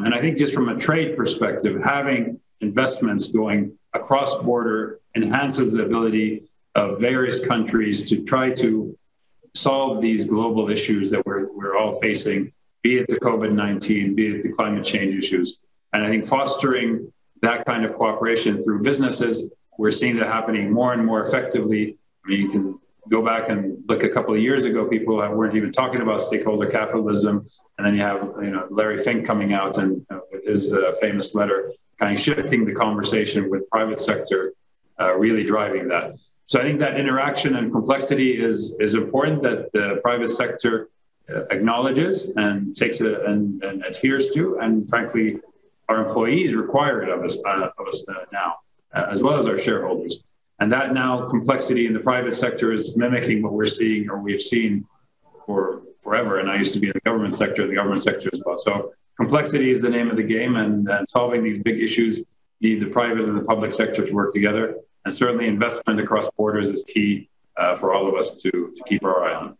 And I think just from a trade perspective, having investments going across border enhances the ability of various countries to try to solve these global issues that we're all facing, be it the COVID-19, be it the climate change issues. And I think fostering that kind of cooperation through businesses, we're seeing that happening more and more effectively. I mean, you can go back and look a couple of years ago, people weren't even talking about stakeholder capitalism. And then you have, Larry Fink coming out and with his famous letter, kind of shifting the conversation with private sector, really driving that. So I think that interaction and complexity is important, that the private sector acknowledges and takes it and adheres to, and frankly, our employees require it of us now, as well as our shareholders. And that now complexity in the private sector is mimicking what we're seeing, or we've seen for forever. And I used to be in the government sector as well. So complexity is the name of the game, and solving these big issues need the private and the public sector to work together. And certainly investment across borders is key for all of us to keep our eye on.